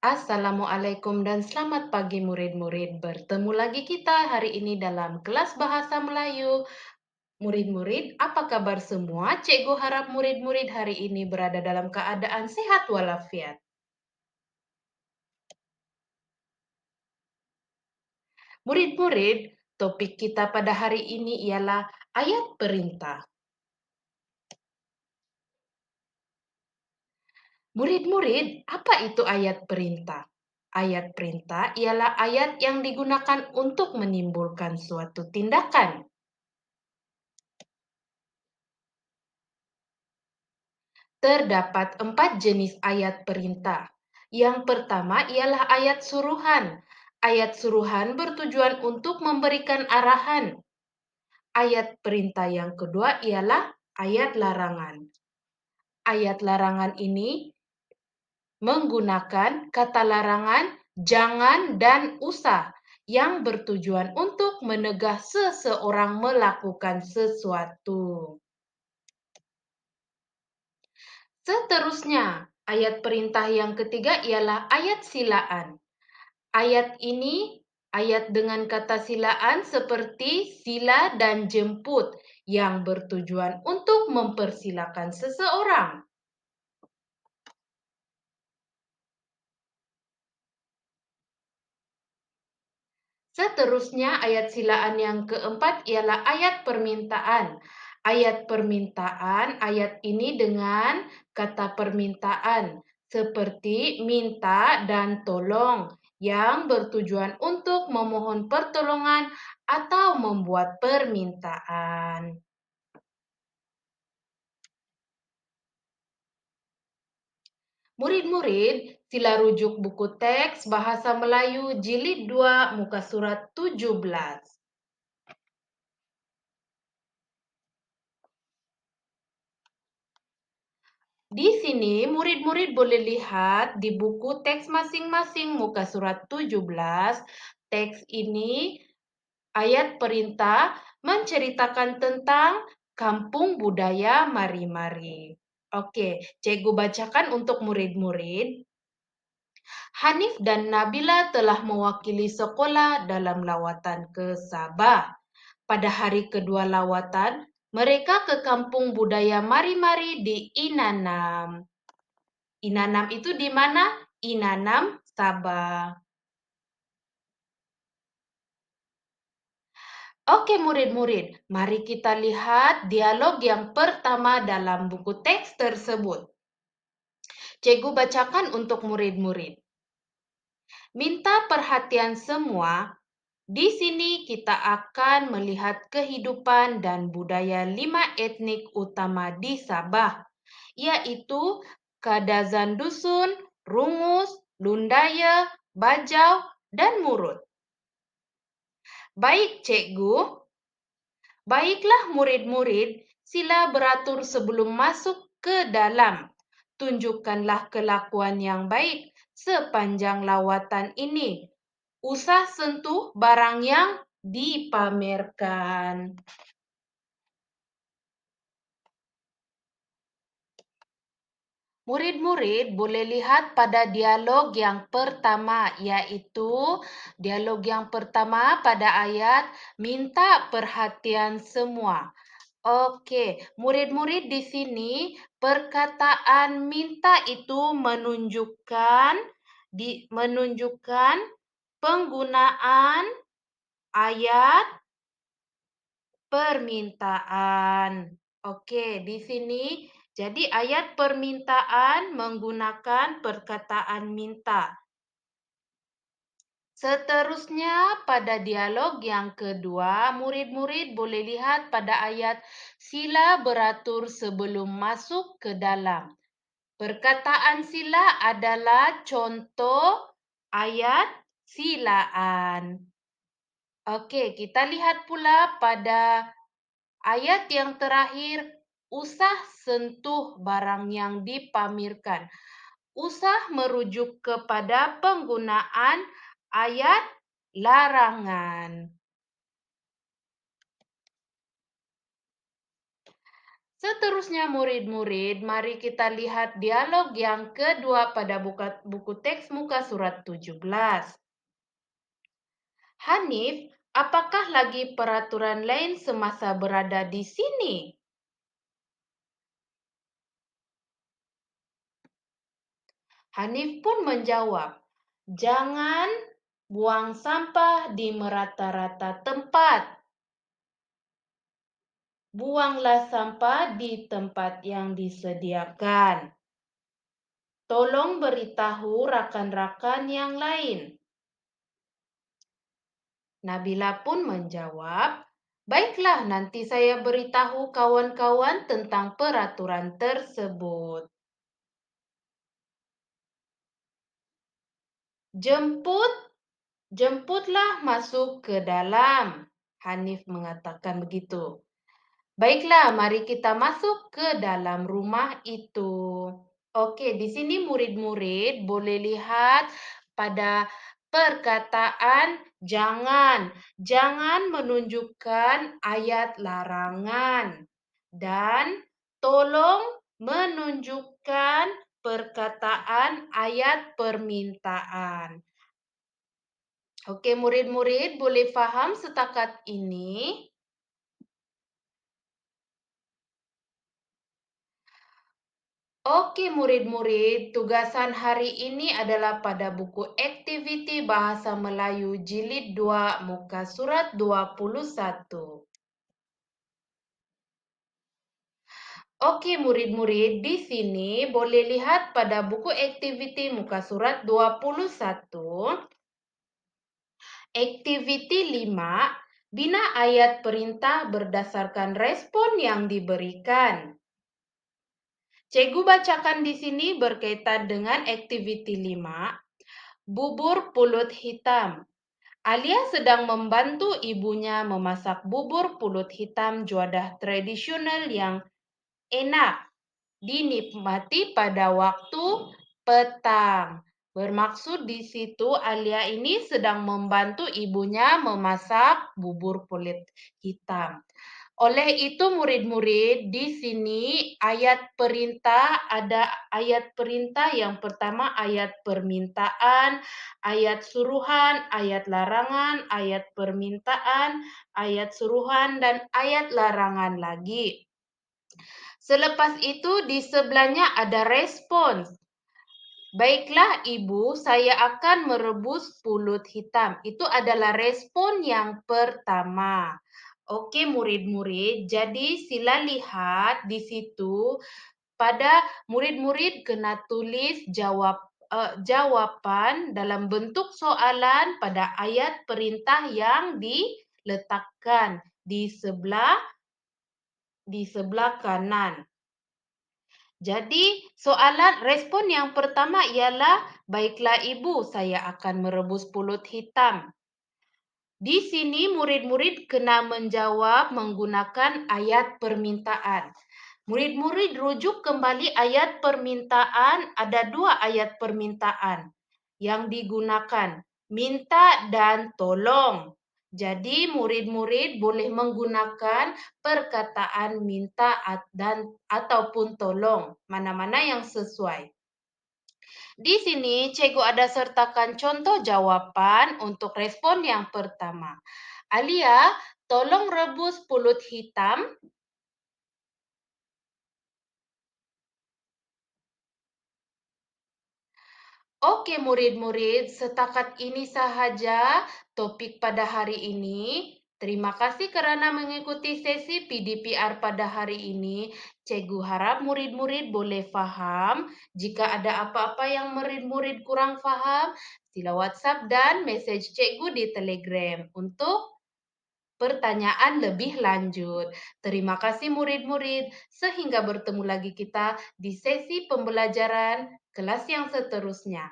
Assalamualaikum dan selamat pagi murid-murid. Bertemu lagi kita hari ini dalam kelas Bahasa Melayu. Murid-murid, apa kabar semua? Cikgu harap murid-murid hari ini berada dalam keadaan sehat walafiat. Murid-murid, topik kita pada hari ini ialah ayat perintah. Murid-murid, apa itu ayat perintah? Ayat perintah ialah ayat yang digunakan untuk menimbulkan suatu tindakan. Terdapat 4 jenis ayat perintah. Yang pertama ialah ayat suruhan. Ayat suruhan bertujuan untuk memberikan arahan. Ayat perintah yang kedua ialah ayat larangan. Ayat larangan ini menggunakan kata larangan, jangan, dan usah yang bertujuan untuk menegah seseorang melakukan sesuatu. Seterusnya, ayat perintah yang ketiga ialah ayat silaan. Ayat ini ayat dengan kata silaan seperti sila dan jemput yang bertujuan untuk mempersilakan seseorang. Seterusnya, ayat silaan yang keempat ialah ayat permintaan. Ayat permintaan, ayat ini dengan kata permintaan, seperti minta dan tolong, yang bertujuan untuk memohon pertolongan atau membuat permintaan. Murid-murid, sila rujuk buku teks Bahasa Melayu Jilid 2 muka surat 17. Di sini murid-murid boleh lihat di buku teks masing-masing muka surat 17. Teks ini ayat perintah menceritakan tentang kampung budaya Mari-Mari. Oke, cikgu bacakan untuk murid-murid. Hanif dan Nabila telah mewakili sekolah dalam lawatan ke Sabah. Pada hari kedua lawatan, mereka ke kampung budaya Mari-Mari di Inanam. Inanam itu di mana? Inanam, Sabah. Oke murid-murid, mari kita lihat dialog yang pertama dalam buku teks tersebut. Cikgu bacakan untuk murid-murid. Minta perhatian semua. Di sini kita akan melihat kehidupan dan budaya 5 etnik utama di Sabah, yaitu Kadazan Dusun, Rungus, Lundaya, Bajau, dan Murut. Baik, Cikgu. Baiklah murid-murid, sila beratur sebelum masuk ke dalam. Tunjukkanlah kelakuan yang baik sepanjang lawatan ini. Usah sentuh barang yang dipamerkan. Murid-murid boleh lihat pada dialog yang pertama, yaitu dialog yang pertama pada ayat minta perhatian semua. Oke, murid-murid di sini perkataan minta itu menunjukkan penggunaan ayat permintaan. Oke, di sini jadi ayat permintaan menggunakan perkataan minta. Seterusnya, pada dialog yang kedua, murid-murid boleh lihat pada ayat sila beratur sebelum masuk ke dalam. Perkataan sila adalah contoh ayat silaan. Oke, kita lihat pula pada ayat yang terakhir, usah sentuh barang yang dipamerkan. Usah merujuk kepada penggunaan ayat larangan. Seterusnya murid-murid, mari kita lihat dialog yang kedua pada buku teks muka surat 17. Hanif, apakah lagi peraturan lain semasa berada di sini? Hanif pun menjawab, jangan buang sampah di merata-rata tempat. Buanglah sampah di tempat yang disediakan. Tolong beritahu rakan-rakan yang lain. Nabila pun menjawab, baiklah nanti saya beritahu kawan-kawan tentang peraturan tersebut. Jemputlah masuk ke dalam. Hanif mengatakan begitu. Baiklah, mari kita masuk ke dalam rumah itu. Oke, di sini murid-murid boleh lihat pada perkataan jangan. Jangan menunjukkan ayat larangan. Dan tolong menunjukkan perkataan ayat permintaan. Oke, murid-murid boleh paham setakat ini? Oke murid-murid, tugasan hari ini adalah pada buku Aktiviti Bahasa Melayu Jilid 2 muka surat 21. Oke murid-murid, di sini boleh lihat pada buku Aktiviti muka surat 21. Aktiviti 5, bina ayat perintah berdasarkan respon yang diberikan. Cikgu bacakan di sini berkaitan dengan aktiviti 5, bubur pulut hitam. Alia sedang membantu ibunya memasak bubur pulut hitam juadah tradisional yang enak dinikmati pada waktu petang. Bermaksud di situ Alia ini sedang membantu ibunya memasak bubur pulut hitam. Oleh itu murid-murid di sini ayat perintah ada ayat perintah yang pertama ayat permintaan, ayat suruhan, ayat larangan, ayat permintaan, ayat suruhan dan ayat larangan lagi. Selepas itu di sebelahnya ada respons. Baiklah ibu, saya akan merebus pulut hitam. Itu adalah respon yang pertama. Oke murid-murid, jadi sila lihat di situ pada murid-murid kena tulis jawaban dalam bentuk soalan pada ayat perintah yang diletakkan di sebelah kanan. Jadi respon yang pertama ialah, baiklah ibu, saya akan merebus pulut hitam. Di sini murid-murid kena menjawab menggunakan ayat permintaan. Murid-murid rujuk kembali ayat permintaan, ada 2 ayat permintaan yang digunakan, minta dan tolong. Jadi murid-murid boleh menggunakan perkataan minta dan ataupun tolong, mana-mana yang sesuai. Di sini cikgu ada sertakan contoh jawaban untuk respon yang pertama. Alia, tolong rebus pulut hitam. Oke murid-murid, setakat ini sahaja topik pada hari ini. Terima kasih kerana mengikuti sesi PDPR pada hari ini. Cikgu harap murid-murid boleh faham. Jika ada apa-apa yang murid-murid kurang faham, sila WhatsApp dan message cikgu di Telegram untuk pertanyaan lebih lanjut. Terima kasih murid-murid. Sehingga bertemu lagi kita di sesi pembelajaran kelas yang seterusnya.